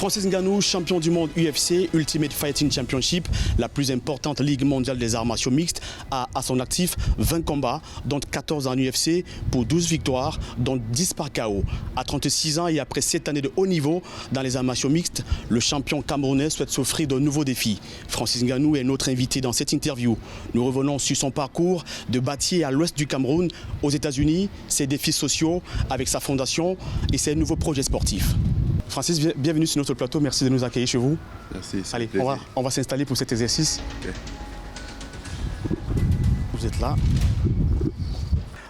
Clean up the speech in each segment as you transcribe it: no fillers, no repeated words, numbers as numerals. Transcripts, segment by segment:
Francis Ngannou, champion du monde UFC, Ultimate Fighting Championship, la plus importante ligue mondiale des arts martiaux mixtes, a à son actif 20 combats, dont 14 en UFC pour 12 victoires, dont 10 par KO. À 36 ans et après 7 années de haut niveau dans les arts martiaux mixtes, le champion camerounais souhaite s'offrir de nouveaux défis. Francis Ngannou est notre invité dans cette interview. Nous revenons sur son parcours de Batié à l'ouest du Cameroun, aux États-Unis, ses défis sociaux avec sa fondation et ses nouveaux projets sportifs. Francis, bienvenue sur notre plateau. Merci de nous accueillir chez vous. Merci. Allez, on va s'installer pour cet exercice. Okay. Vous êtes là.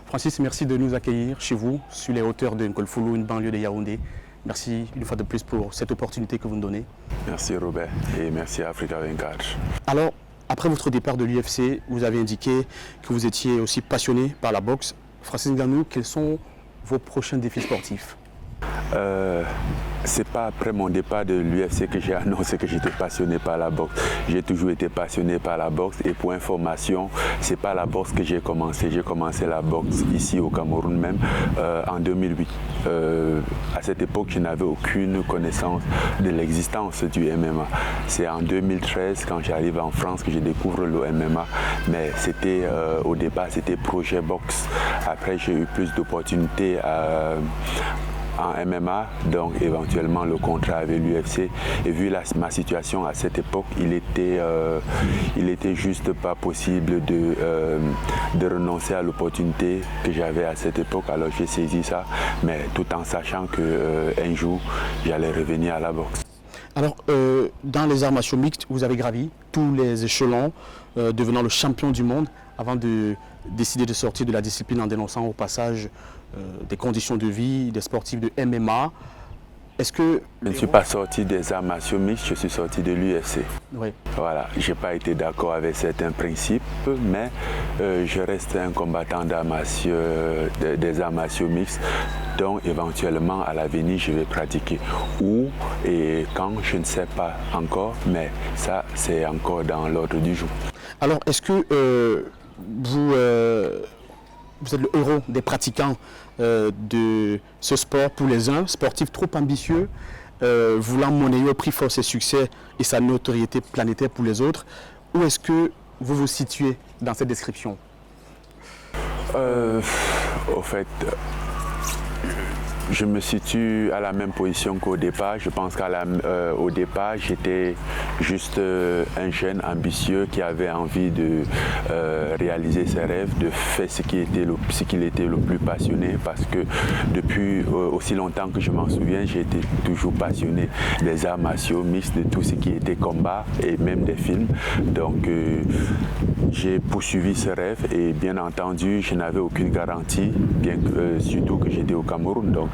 Francis, merci de nous accueillir chez vous, sur les hauteurs de Nkolfulu, une banlieue de Yaoundé. Merci une fois de plus pour cette opportunité que vous nous donnez. Merci Robert et merci à Africa 24. Alors, après votre départ de l'UFC, vous avez indiqué que vous étiez aussi passionné par la boxe. Francis Ngannou, quels sont vos prochains défis sportifs? C'est pas après mon départ de l'UFC que j'ai annoncé que j'étais passionné par la boxe. J'ai toujours été passionné par la boxe et pour information, c'est pas la boxe que j'ai commencé. J'ai commencé la boxe ici au Cameroun même en 2008. À cette époque, je n'avais aucune connaissance de l'existence du MMA. C'est en 2013, quand j'arrive en France, que je découvre le MMA. Mais c'était au départ, c'était projet boxe. Après, j'ai eu plus d'opportunités en MMA, donc éventuellement le contrat avec l'UFC. Et vu ma situation à cette époque, il était juste pas possible de renoncer à l'opportunité que j'avais à cette époque. Alors j'ai saisi ça, mais tout en sachant qu'un jour, j'allais revenir à la boxe. Alors, dans les arts martiaux mixtes, vous avez gravi tous les échelons, devenant le champion du monde, avant de décider de sortir de la discipline en dénonçant au passage des conditions de vie des sportifs de MMA. Est-ce que... Je ne suis pas sorti des arts martiaux mixtes, je suis sorti de l'UFC. Oui. Voilà, je n'ai pas été d'accord avec certains principes, mais je reste un combattant des arts martiaux mixtes, dont éventuellement à l'avenir je vais pratiquer. Où et quand, je ne sais pas encore, mais ça c'est encore dans l'ordre du jour. Alors, est-ce que vous êtes le héros des pratiquants de ce sport pour les uns, sportifs trop ambitieux, voulant monnayer au prix fort ses succès et sa notoriété planétaire pour les autres? Où est-ce que vous vous situez dans cette description? Au fait, je me situe à la même position qu'au départ. Je pense qu'au départ, j'étais juste un jeune ambitieux qui avait envie de réaliser ses rêves, de faire ce qu'il était le plus passionné, parce que depuis aussi longtemps que je m'en souviens, j'ai été toujours passionné des arts martiaux mixtes, de tout ce qui était combat et même des films. Donc j'ai poursuivi ce rêve et bien entendu, je n'avais aucune garantie, surtout que j'étais au Cameroun. Donc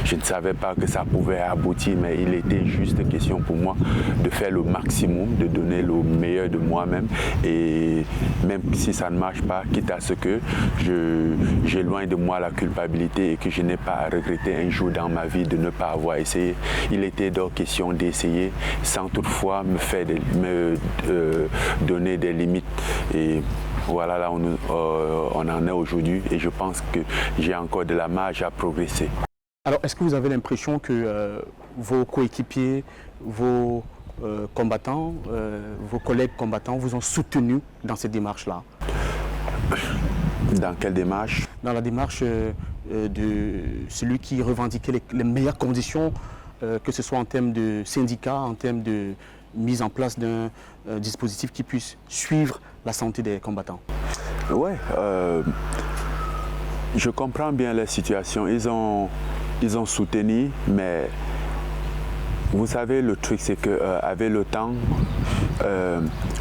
je ne savais pas que ça pouvait aboutir, mais il était juste question pour moi de faire le maximum, de donner le meilleur de moi-même. Et même si ça ne marche pas, quitte à ce que j'éloigne de moi la culpabilité et que je n'ai pas à regretter un jour dans ma vie de ne pas avoir essayé, il était donc question d'essayer sans toutefois me donner des limites. Et voilà là où on en est aujourd'hui et je pense que j'ai encore de la marge à progresser. Alors, est-ce que vous avez l'impression que vos coéquipiers, vos combattants, vos collègues combattants vous ont soutenu dans cette démarche-là? Dans quelle démarche? Dans la démarche de celui qui revendiquait les meilleures conditions, que ce soit en termes de syndicats, en termes de mise en place d'un dispositif qui puisse suivre la santé des combattants. Oui, je comprends bien la situation. Ils ont soutenu, mais vous savez, le truc, c'est qu'avec le temps,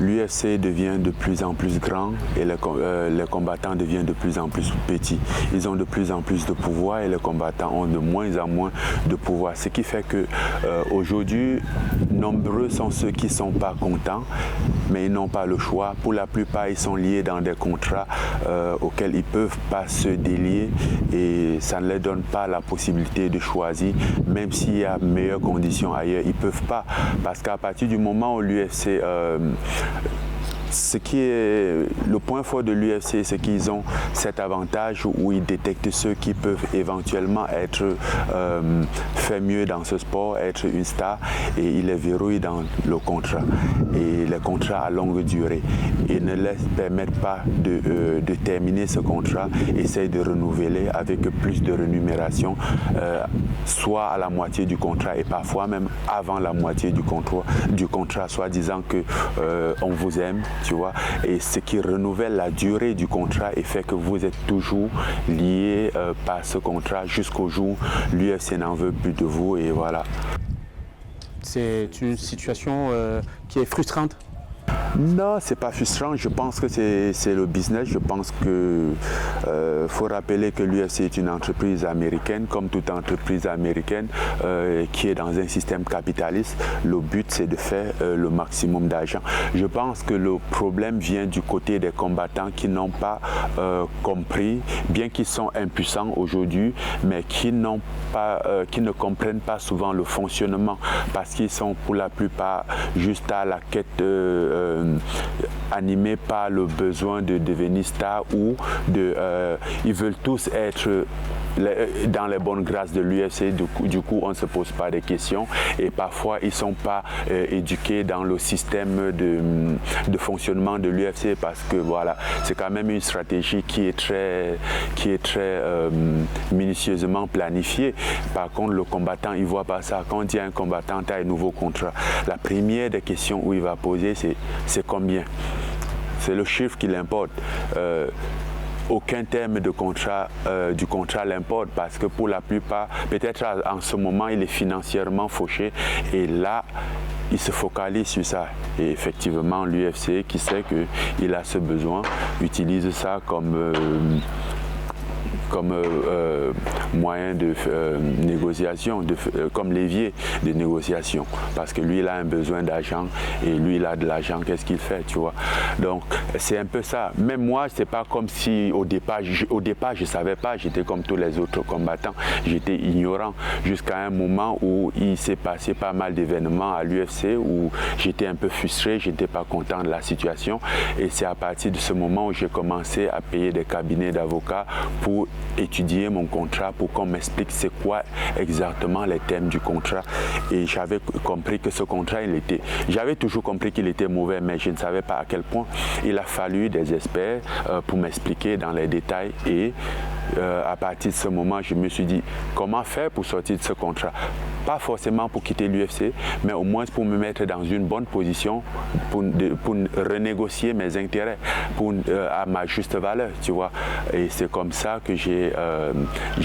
l'UFC devient de plus en plus grand et les combattants deviennent de plus en plus petits. Ils ont de plus en plus de pouvoir et les combattants ont de moins en moins de pouvoir. Ce qui fait qu'aujourd'hui, nombreux sont ceux qui ne sont pas contents, mais ils n'ont pas le choix. Pour la plupart, ils sont liés dans des contrats auxquels ils ne peuvent pas se délier et ça ne leur donne pas la possibilité de choisir, même s'il y a meilleures conditions ailleurs, ils ne peuvent pas. Parce qu'à partir du moment où l'UFC ce qui est le point fort de l'UFC, c'est qu'ils ont cet avantage où ils détectent ceux qui peuvent éventuellement être fait mieux dans ce sport, être une star, et ils les verrouillent dans le contrat. Et les contrats à longue durée. Ils ne les permettent pas de terminer ce contrat, essayent de renouveler avec plus de rémunération, soit à la moitié du contrat et parfois même avant la moitié du contrat, soit disant que on vous aime, tu vois, et ce qui renouvelle la durée du contrat et fait que vous êtes toujours lié par ce contrat jusqu'au jour où l'UFC n'en veut plus de vous, et voilà. C'est une situation qui est frustrante? Non, c'est pas frustrant. Je pense que c'est le business. Je pense que faut rappeler que l'UFC est une entreprise américaine, comme toute entreprise américaine qui est dans un système capitaliste. Le but, c'est de faire le maximum d'argent. Je pense que le problème vient du côté des combattants qui n'ont pas compris, bien qu'ils sont impuissants aujourd'hui, mais qui ne comprennent pas souvent le fonctionnement, parce qu'ils sont pour la plupart juste à la quête animés par le besoin de devenir star, ou ils veulent tous être dans les bonnes grâces de l'UFC. Du coup, on ne se pose pas de questions, et parfois ils ne sont pas éduqués dans le système de fonctionnement de l'UFC, parce que voilà, c'est quand même une stratégie qui est très minutieusement planifiée. Par contre, le combattant, il ne voit pas ça. Quand il y a un combattant, tu as un nouveau contrat, la première des questions où il va poser, c'est combien. C'est le chiffre qui l'importe. Aucun terme de contrat, du contrat l'importe, parce que pour la plupart, peut-être en ce moment, il est financièrement fauché, et là, il se focalise sur ça. Et effectivement, l'UFC, qui sait qu'il a ce besoin, utilise ça comme moyen de négociation, comme levier de négociation, parce que lui il a un besoin d'argent, et lui il a de l'argent, qu'est-ce qu'il fait, tu vois. Donc c'est un peu ça. Même moi, c'est pas comme si au départ je savais pas, j'étais comme tous les autres combattants, j'étais ignorant, jusqu'à un moment où il s'est passé pas mal d'événements à l'UFC où j'étais un peu frustré, j'étais pas content de la situation, et c'est à partir de ce moment où j'ai commencé à payer des cabinets d'avocats pour étudier mon contrat, pour qu'on m'explique c'est quoi exactement les thèmes du contrat. Et j'avais compris que ce contrat, j'avais toujours compris qu'il était mauvais, mais je ne savais pas à quel point. Il a fallu des experts pour m'expliquer dans les détails, et à partir de ce moment, je me suis dit comment faire pour sortir de ce contrat. Pas forcément pour quitter l'UFC, mais au moins pour me mettre dans une bonne position pour renégocier mes intérêts à ma juste valeur, tu vois. Et c'est comme ça que j'ai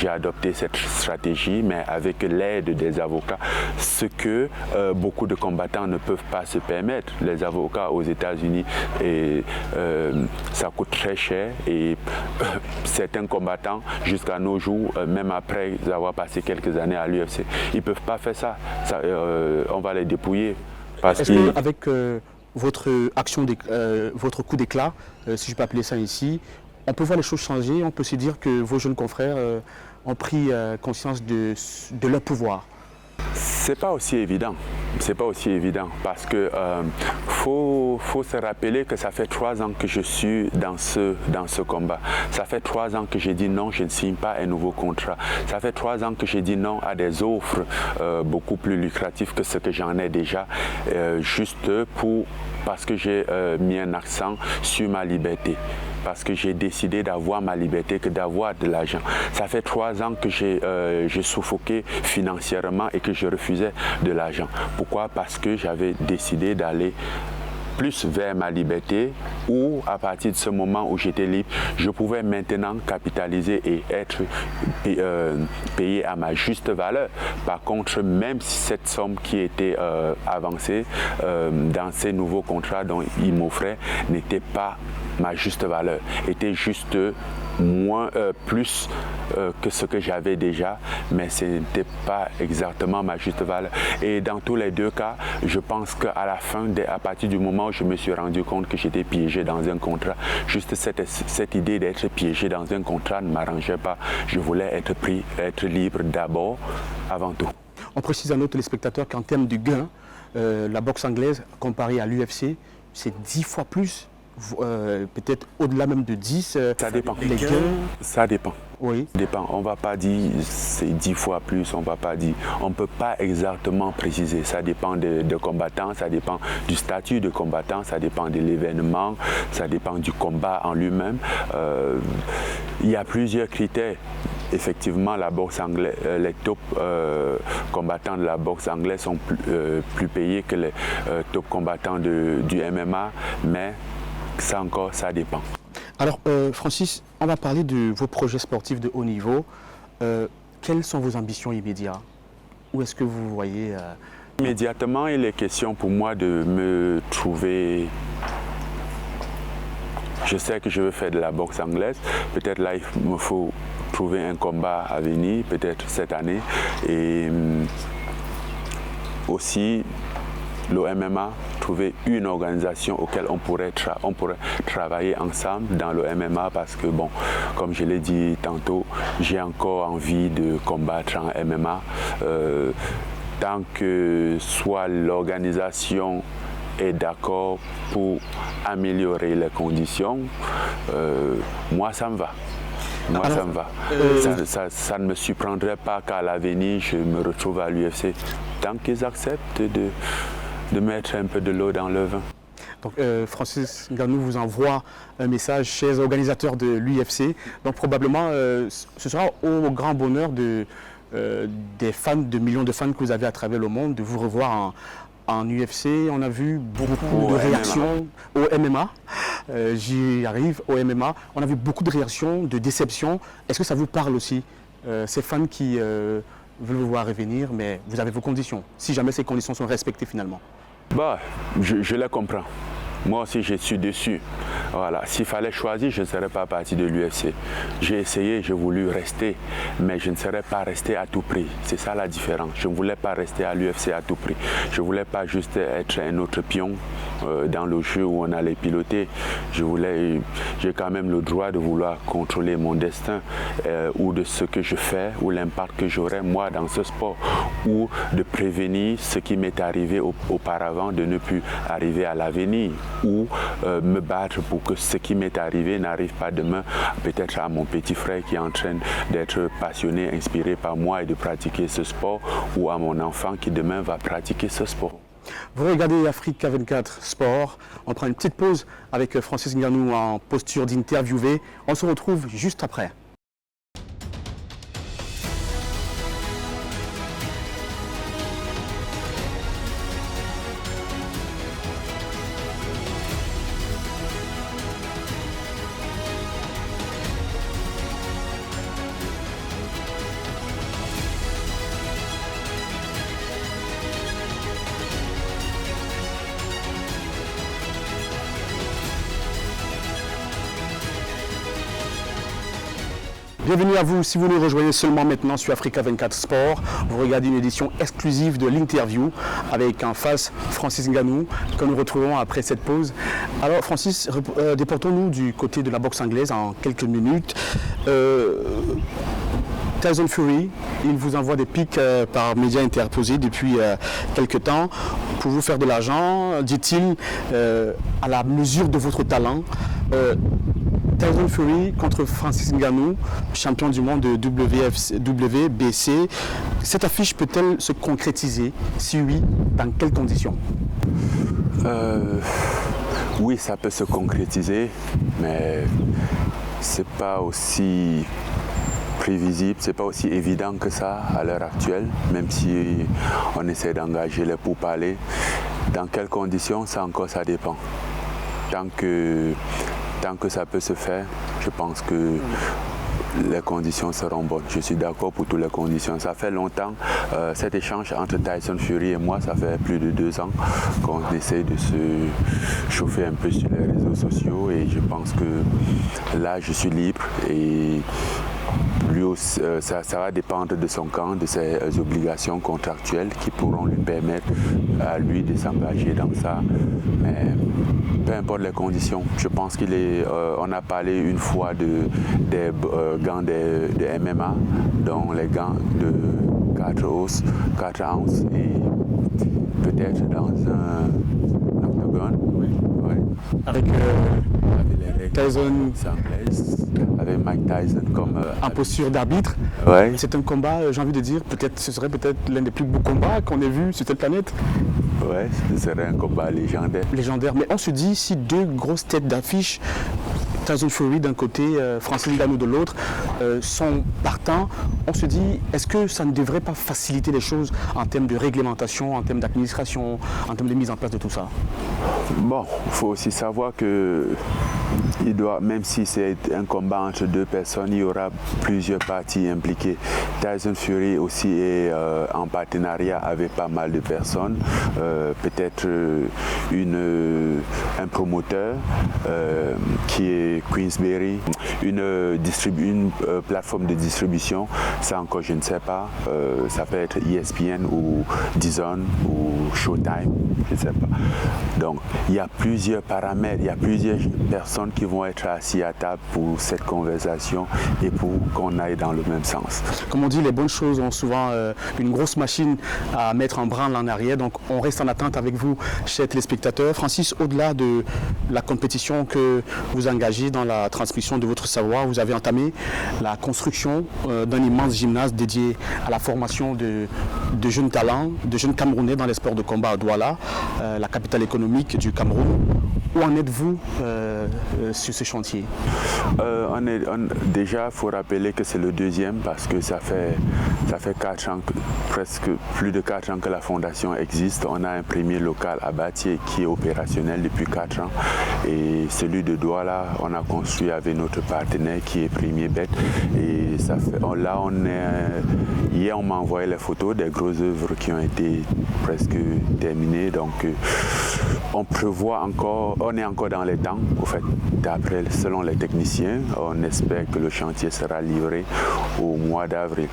adopté cette stratégie, mais avec l'aide des avocats, ce que beaucoup de combattants ne peuvent pas se permettre. Les avocats aux États-Unis, ça coûte très cher, et certains combattants, jusqu'à nos jours, même après avoir passé quelques années à l'UFC, ils ne peuvent pas faire ça. On va les dépouiller. Est-ce qu'avec votre action, votre coup d'éclat, si je peux appeler ça ici, on peut voir les choses changer, on peut se dire que vos jeunes confrères ont pris conscience de leur pouvoir? C'est pas aussi évident. C'est pas aussi évident, parce que faut se rappeler que ça fait 3 ans que je suis dans ce combat. Ça fait 3 ans que j'ai dit non, je ne signe pas un nouveau contrat. Ça fait 3 ans que j'ai dit non à des offres beaucoup plus lucratives que ce que j'en ai déjà, juste parce que j'ai mis un accent sur ma liberté. Parce que j'ai décidé d'avoir ma liberté que d'avoir de l'argent. Ça fait 3 ans que j'ai suffoqué financièrement et que je refusais de l'argent. Pourquoi? Parce que j'avais décidé d'aller plus vers ma liberté, où à partir de ce moment où j'étais libre, je pouvais maintenant capitaliser et être payé à ma juste valeur. Par contre, même si cette somme qui était avancée dans ces nouveaux contrats dont ils m'offraient n'était pas ma juste valeur, était juste plus que ce que j'avais déjà, mais ce n'était pas exactement ma juste valeur. Et dans tous les deux cas, je pense qu'à la fin, à partir du moment où je me suis rendu compte que j'étais piégé dans un contrat, juste cette idée d'être piégé dans un contrat ne m'arrangeait pas. Je voulais être libre d'abord, avant tout. On précise à nos téléspectateurs qu'en termes de gains, la boxe anglaise, comparée à l'UFC, c'est 10 fois plus peut-être au-delà même de 10. Ça dépend. Les gains. Ça dépend. Oui. Dépend. On ne va pas dire c'est 10 fois plus, on va pas dire. On ne peut pas exactement préciser. Ça dépend de combattants, ça dépend du statut de combattant, ça dépend de l'événement, ça dépend du combat en lui-même. Il y a plusieurs critères. Effectivement, la boxe anglaise, les top combattants de la boxe anglaise sont plus payés que les top combattants du MMA, mais ça encore, ça dépend. Alors, Francis, on va parler de vos projets sportifs de haut niveau. Quelles sont vos ambitions immédiates? Où est-ce que vous voyez Immédiatement, il est question pour moi de me trouver. Je sais que je veux faire de la boxe anglaise. Peut-être là, il me faut trouver un combat à venir, peut-être cette année. Et aussi, le MMA, trouver une organisation auquel on pourrait travailler ensemble dans le MMA parce que, bon, comme je l'ai dit tantôt, j'ai encore envie de combattre en MMA. Tant que soit l'organisation est d'accord pour améliorer les conditions, moi ça me va. Moi, alors, ça me va. Ça ne me surprendrait pas qu'à l'avenir, je me retrouve à l'UFC. Tant qu'ils acceptent de mettre un peu de l'eau dans le vin. Donc, Francis Ngannou vous envoie un message chez les organisateurs de l'UFC. Donc, probablement, ce sera au grand bonheur des fans, de millions de fans que vous avez à travers le monde, de vous revoir en UFC. On a vu beaucoup de réactions au MMA. J'y arrive, au MMA. On a vu beaucoup de réactions, de déceptions. Est-ce que ça vous parle aussi, ces fans qui veulent vous voir revenir, mais vous avez vos conditions, si jamais ces conditions sont respectées finalement? Bah, je les comprends. Moi aussi, je suis déçu. Voilà. S'il fallait choisir, je ne serais pas parti de l'UFC. J'ai essayé, j'ai voulu rester, mais je ne serais pas resté à tout prix. C'est ça la différence. Je ne voulais pas rester à l'UFC à tout prix. Je ne voulais pas juste être un autre pion dans le jeu où on allait piloter. J'ai quand même le droit de vouloir contrôler mon destin ou de ce que je fais ou l'impact que j'aurai moi dans ce sport ou de prévenir ce qui m'est arrivé auparavant de ne plus arriver à l'avenir. Ou me battre pour que ce qui m'est arrivé n'arrive pas demain, peut-être à mon petit frère qui est en train d'être passionné, inspiré par moi et de pratiquer ce sport, ou à mon enfant qui demain va pratiquer ce sport. Vous regardez Africa 24 Sport. On prend une petite pause avec Francis Ngannou en posture d'interviewé. On se retrouve juste après. Bienvenue à vous si vous nous rejoignez seulement maintenant sur Africa 24 Sport. Vous regardez une édition exclusive de l'interview avec en face Francis Ngannou que nous retrouvons après cette pause. Alors Francis, déportons-nous du côté de la boxe anglaise en quelques minutes. Tyson Fury, il vous envoie des pics par médias interposés depuis quelques temps pour vous faire de l'argent, dit-il, à la mesure de votre talent. Tyson Fury contre Francis Ngannou, champion du monde de WBC. Cette affiche peut-elle se concrétiser? Si oui, dans quelles conditions? Oui, ça peut se concrétiser, mais c'est pas aussi prévisible, c'est pas aussi évident que ça à l'heure actuelle, même si on essaie d'engager les pourparlers. Dans quelles conditions, ça encore, ça dépend. Tant que ça peut se faire, je pense que les conditions seront bonnes. Je suis d'accord pour toutes les conditions. Ça fait longtemps, cet échange entre Tyson Fury et moi, ça fait plus de 2 ans qu'on essaie de se chauffer un peu sur les réseaux sociaux et je pense que là, je suis libre et lui aussi, ça va dépendre de son camp, de ses obligations contractuelles qui pourront lui permettre à lui de s'engager dans ça. Mais peu importe les conditions, je pense on a parlé une fois des gants de MMA, dont les gants de 4 ounces et peut-être dans un octogone. Oui. Avec Avec les règles Tyson anglaises, avec Mike Tyson comme en posture d'arbitre. ouais. C'est un combat, j'ai envie de dire, ce serait peut-être l'un des plus beaux combats qu'on ait vu sur cette planète. Ouais, ce serait un combat légendaire. Légendaire. Mais on se dit, si deux grosses têtes d'affiche, Tyson Fury d'un côté, Francis Ngannou de l'autre, sont partants, on se dit, est-ce que ça ne devrait pas faciliter les choses en termes de réglementation, en termes d'administration, en termes de mise en place de tout ça? Bon, il faut aussi savoir que même si c'est un combat entre deux personnes, il y aura plusieurs parties impliquées. Tyson Fury aussi est en partenariat avec pas mal de personnes, peut-être un promoteur qui est Queensberry, une plateforme de distribution, ça encore je ne sais pas, ça peut être ESPN ou DAZN ou Showtime, je ne sais pas. Donc il y a plusieurs paramètres, il y a plusieurs personnes qui vont être assises à table pour cette conversation et pour qu'on aille dans le même sens. Comme on dit, les bonnes choses ont souvent une grosse machine à mettre en branle en arrière, donc on reste en attente avec vous, chers téléspectateurs. Francis, au-delà de la compétition que vous engagez dans la transmission de votre savoir, vous avez entamé la construction d'un immense gymnase dédié à la formation de jeunes talents, de jeunes Camerounais dans les sports de combat à Douala, la capitale économique du Cameroun. Où en êtes-vous sur ce chantier? Déjà, il faut rappeler que c'est le deuxième parce que ça fait 4 ans, presque plus de 4 ans que la fondation existe. On a un premier local à Batié qui est opérationnel depuis 4 ans. Et celui de Douala, on a construit avec notre partenaire qui est Premier Bet. Et ça fait, hier, on m'a envoyé les photos des grosses œuvres qui ont été presque terminées. Donc, on prévoit encore, on est encore dans les temps, au fait, selon les techniciens, on espère que le chantier sera livré au mois d'avril.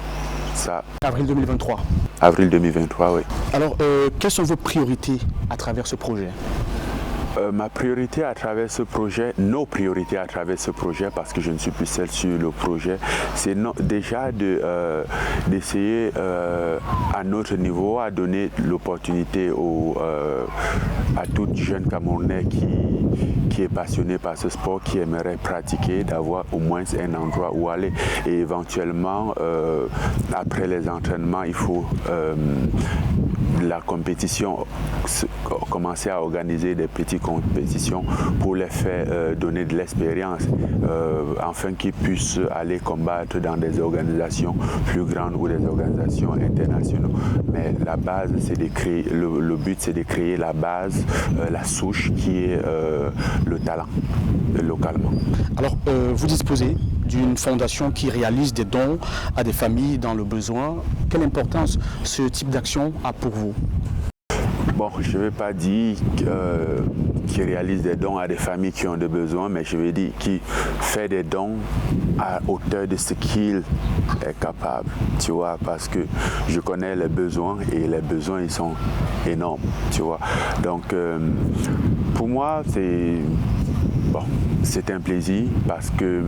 Avril 2023. Avril 2023, oui. Alors, quelles sont vos priorités à travers ce projet? Ma priorité à travers ce projet, nos priorités à travers ce projet, parce que je ne suis plus seul sur le projet, c'est déjà d'essayer à notre niveau à donner l'opportunité à tout jeune Camerounais qui est passionné par ce sport, qui aimerait pratiquer, d'avoir au moins un endroit où aller. Et éventuellement, après les entraînements, il faut la compétition, commencer à organiser des petites compétitions pour les faire donner de l'expérience, afin qu'ils puissent aller combattre dans des organisations plus grandes ou des organisations internationales. Mais la base, c'est de créer, le but, c'est de créer la base, la souche qui est le talent localement. Alors, vous disposez d'une fondation qui réalise des dons à des familles dans le besoin. Quelle importance ce type d'action a pour vous? Bon, je ne vais pas dire qu'il réalise des dons à des familles qui ont des besoins, mais je vais dire qu'il fait des dons à hauteur de ce qu'il est capable, tu vois, parce que je connais les besoins et les besoins, ils sont énormes, tu vois. Donc, pour moi, c'est un plaisir parce que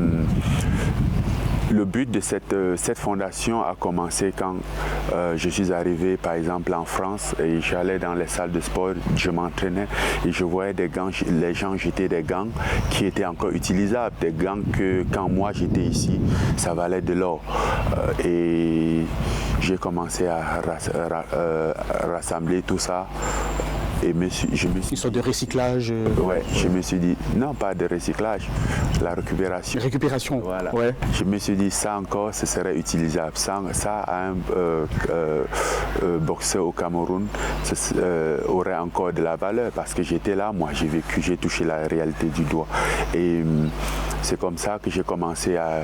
le but de cette fondation a commencé quand je suis arrivé par exemple en France et j'allais dans les salles de sport, je m'entraînais et je voyais des gants, les gens jetaient des gants qui étaient encore utilisables, des gants que quand moi j'étais ici, ça valait de l'or. Et j'ai commencé à rassembler tout ça. Et une sorte de recyclage. Ouais, je me suis dit, non, pas de recyclage, la récupération. Récupération. Voilà. Ouais. Je me suis dit, ça encore, ce serait utilisable. Ça à un boxeur au Cameroun, ça aurait encore de la valeur parce que j'étais là, moi, j'ai vécu, j'ai touché la réalité du doigt. Et c'est comme ça que j'ai commencé à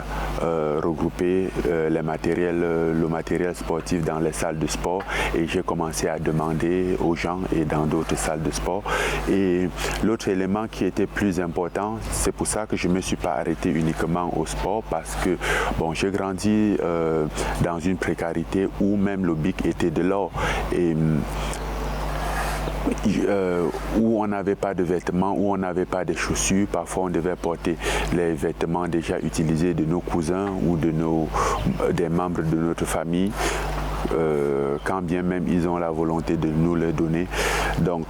regrouper le matériel sportif dans les salles de sport et j'ai commencé à demander aux gens et dans d'autres salles de sport. Et l'autre élément qui était plus important, c'est pour ça que je ne me suis pas arrêté uniquement au sport parce que bon, j'ai grandi dans une précarité où même le bic était de l'or. Et où on n'avait pas de vêtements, où on n'avait pas de chaussures. Parfois, on devait porter les vêtements déjà utilisés de nos cousins ou des membres de notre famille. Quand bien même ils ont la volonté de nous les donner. Donc,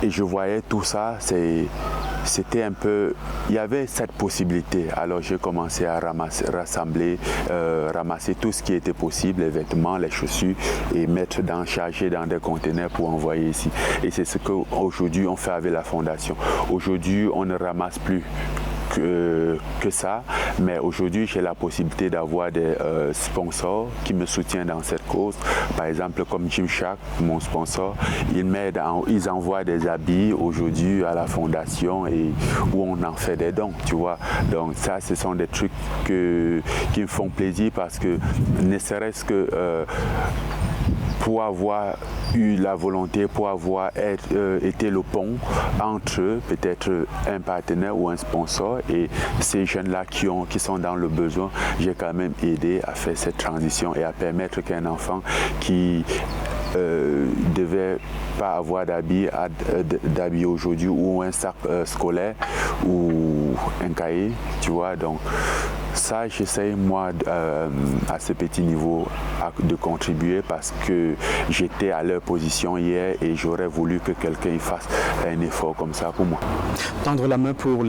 Et je voyais tout ça, c'était un peu, il y avait cette possibilité. Alors j'ai commencé à ramasser tout ce qui était possible, les vêtements, les chaussures, et charger dans des conteneurs pour envoyer ici. Et c'est ce qu'aujourd'hui on fait avec la fondation. Aujourd'hui on ne ramasse plus que ça, mais aujourd'hui j'ai la possibilité d'avoir des sponsors qui me soutiennent dans cette cause. Par exemple comme Gymshark, mon sponsor, ils envoient des habits aujourd'hui à la fondation et où on en fait des dons, tu vois. Donc ça, ce sont des trucs qui me font plaisir parce que ne serait-ce que pour avoir eu la volonté, pour avoir été le pont entre peut-être un partenaire ou un sponsor et ces jeunes-là qui sont dans le besoin, j'ai quand même aidé à faire cette transition et à permettre qu'un enfant qui devait pas avoir d'habits aujourd'hui ou un sac scolaire ou un cahier, tu vois. Donc ça, j'essaie moi à ce petit niveau de contribuer parce que j'étais à leur position hier et j'aurais voulu que quelqu'un fasse un effort comme ça pour moi. Tendre la main pour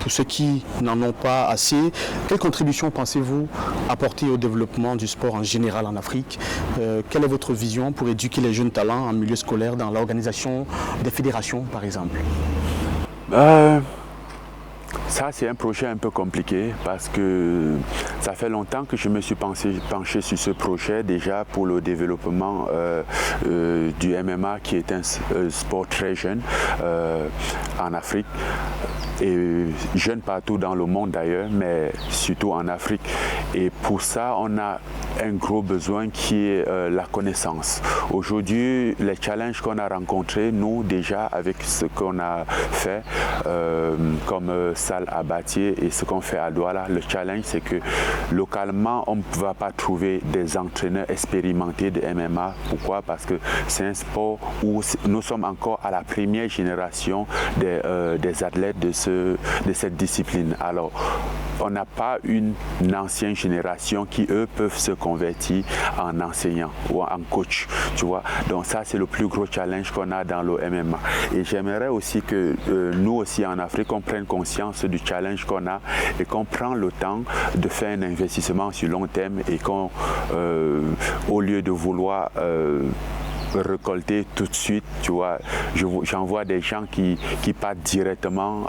ceux qui n'en ont pas assez. Quelle contribution pensez-vous apporter au développement du sport en général en Afrique? Quelle est votre vision pour éduquer les jeunes talents en milieu scolaire dans l'organisation des fédérations, par exemple? Ça, c'est un projet un peu compliqué parce que ça fait longtemps que je me suis penché sur ce projet déjà pour le développement du MMA qui est un sport très jeune en Afrique et jeune partout dans le monde d'ailleurs, mais surtout en Afrique. Et pour ça, on a un gros besoin qui est la connaissance. Aujourd'hui, les challenges qu'on a rencontrés, nous déjà avec ce qu'on a fait comme salle à bâtir et ce qu'on fait à Douala, le challenge c'est que localement on ne va pas trouver des entraîneurs expérimentés de MMA. Pourquoi? Parce que c'est un sport où nous sommes encore à la première génération des athlètes de cette discipline. Alors on n'a pas une ancienne génération qui, eux, peuvent se convertir en enseignant ou en coach, tu vois. Donc ça, c'est le plus gros challenge qu'on a dans le MMA. Et j'aimerais aussi que nous aussi en Afrique, on prenne conscience du challenge qu'on a et qu'on prenne le temps de faire un investissement sur long terme et qu'on, au lieu de vouloir récolter tout de suite, tu vois, j'en vois des gens qui partent directement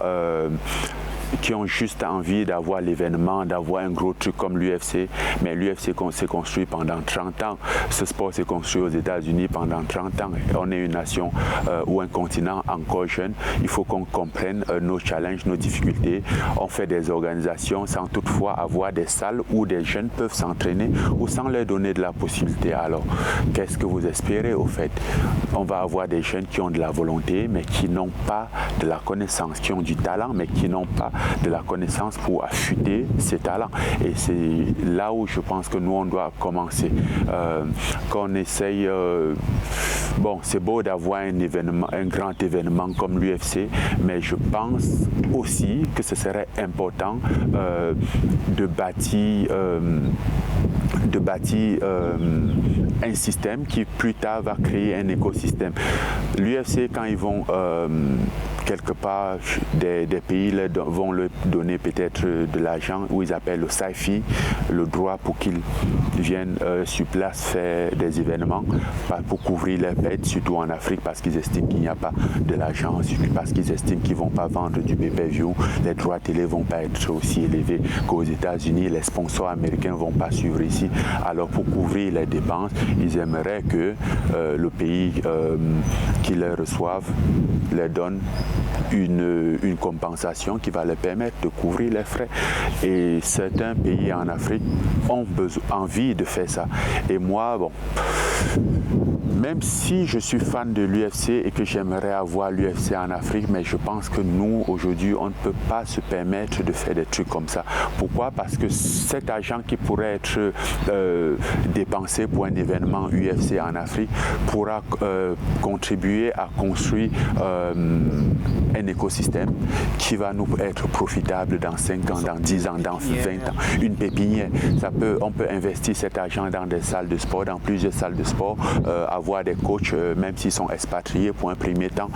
qui ont juste envie d'avoir l'événement, d'avoir un gros truc comme l'UFC. Mais l'UFC s'est construit pendant 30 ans. Ce sport s'est construit aux États-Unis pendant 30 ans. On est une nation ou un continent encore jeune. Il faut qu'on comprenne nos challenges, nos difficultés. On fait des organisations sans toutefois avoir des salles où des jeunes peuvent s'entraîner ou sans leur donner de la possibilité. Alors, qu'est-ce que vous espérez au fait? On va avoir des jeunes qui ont de la volonté, mais qui n'ont pas de la connaissance, qui ont du talent, mais qui n'ont pas de la connaissance pour affûter ces talents. Et c'est là où je pense que nous, on doit commencer. Qu'on essaye... bon, c'est beau d'avoir un grand événement comme l'UFC, mais je pense aussi que ce serait important de bâtir un système qui plus tard va créer un écosystème. L'UFC, quand ils vont quelque part, des pays vont leur donner peut-être de l'argent, où ils appellent le SAFI, le droit pour qu'ils viennent sur place faire des événements pour couvrir leurs pertes, surtout en Afrique, parce qu'ils estiment qu'il n'y a pas de l'argent, parce qu'ils estiment qu'ils ne vont pas vendre du pay-per-view, les droits télé ne vont pas être aussi élevés qu'aux États-Unis, les sponsors américains ne vont pas suivre ici. Alors pour couvrir les dépenses, ils aimeraient que le pays qui les reçoive leur donne une compensation qui va leur permettre de couvrir les frais. Et certains pays en Afrique ont envie de faire ça. Et moi, bon, même si je suis fan de l'UFC et que j'aimerais avoir l'UFC en Afrique, mais je pense que nous, aujourd'hui, on ne peut pas se permettre de faire des trucs comme ça. Pourquoi? Parce que cet argent qui pourrait être dépensé pour un événement UFC en Afrique pourra contribuer à construire un écosystème qui va nous être profitable dans 5 ans, dans 10 ans, dans 20 ans. Une pépinière, on peut investir cet argent dans des salles de sport, dans plusieurs salles de sport, avoir des coachs, même s'ils sont expatriés pour un premier temps,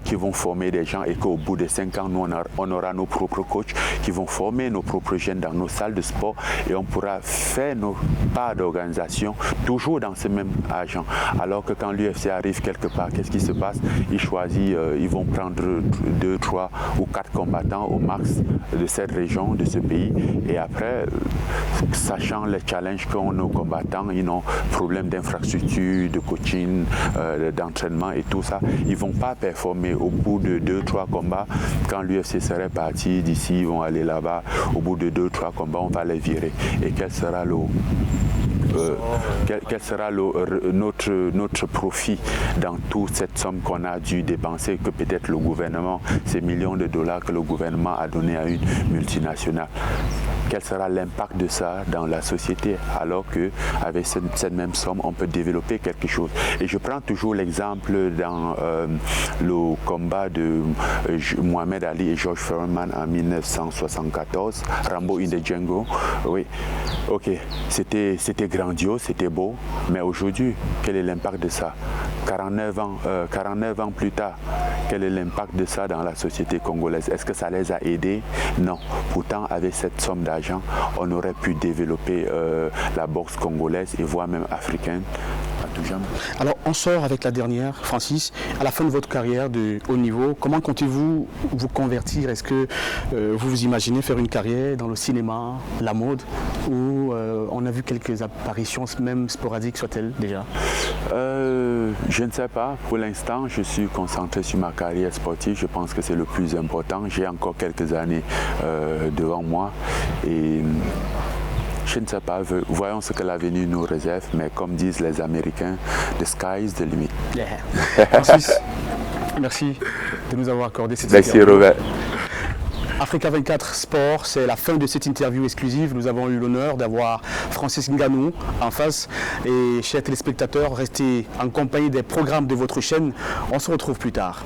qui vont former des gens et qu'au bout de 5 ans, nous, on aura nos propres coachs qui vont former nos propres jeunes dans nos salles de sport et on pourra faire nos parts d'organisation toujours dans ce même argent. Alors que quand l'UFC arrive quelque part, qu'est-ce qui se passe? Ils vont prendre 2, 3 ou 4 combattants au max de cette région, de ce pays et après, sachant les challenges qu'ont nos combattants, ils ont problème d'infrastructure, de coaching, d'entraînement et tout ça, ils ne vont pas performer au bout de 2, 3 combats. Quand l'UFC serait parti d'ici, ils vont aller là-bas, au bout de 2, 3 combats, on va les virer. Et quel sera notre profit dans toute cette somme qu'on a dû dépenser, que peut-être le gouvernement, ces millions de dollars que le gouvernement a donné à une multinationale? Quel sera l'impact de ça dans la société, alors qu'avec cette même somme, on peut développer quelque chose. Et je prends toujours l'exemple dans le combat de Mohamed Ali et George Foreman en 1974, Rambo in the Jungle. Oui, ok, c'était grandiose, c'était beau, mais aujourd'hui, quel est l'impact de ça? 49 ans plus tard, quel est l'impact de ça dans la société congolaise? Est-ce que ça les a aidés? Non. Pourtant, avec cette somme d'argent, on aurait pu développer la boxe congolaise et voire même africaine. Alors, on sort avec la dernière, Francis. À la fin de votre carrière de haut niveau, comment comptez-vous vous convertir? Est-ce que vous vous imaginez faire une carrière dans le cinéma, la mode, ou on a vu quelques apparitions, même sporadiques soient-elles déjà? Je ne sais pas. Pour l'instant, je suis concentré sur ma carrière sportive. Je pense que c'est le plus important. J'ai encore quelques années devant moi. Et je ne sais pas, voyons ce que l'avenir nous réserve, mais comme disent les Américains, the sky is the limit. Yeah. Francis, merci de nous avoir accordé cette interview. Merci Robert. Africa 24 Sport, c'est la fin de cette interview exclusive. Nous avons eu l'honneur d'avoir Francis Ngannou en face. Et chers téléspectateurs, restez en compagnie des programmes de votre chaîne. On se retrouve plus tard.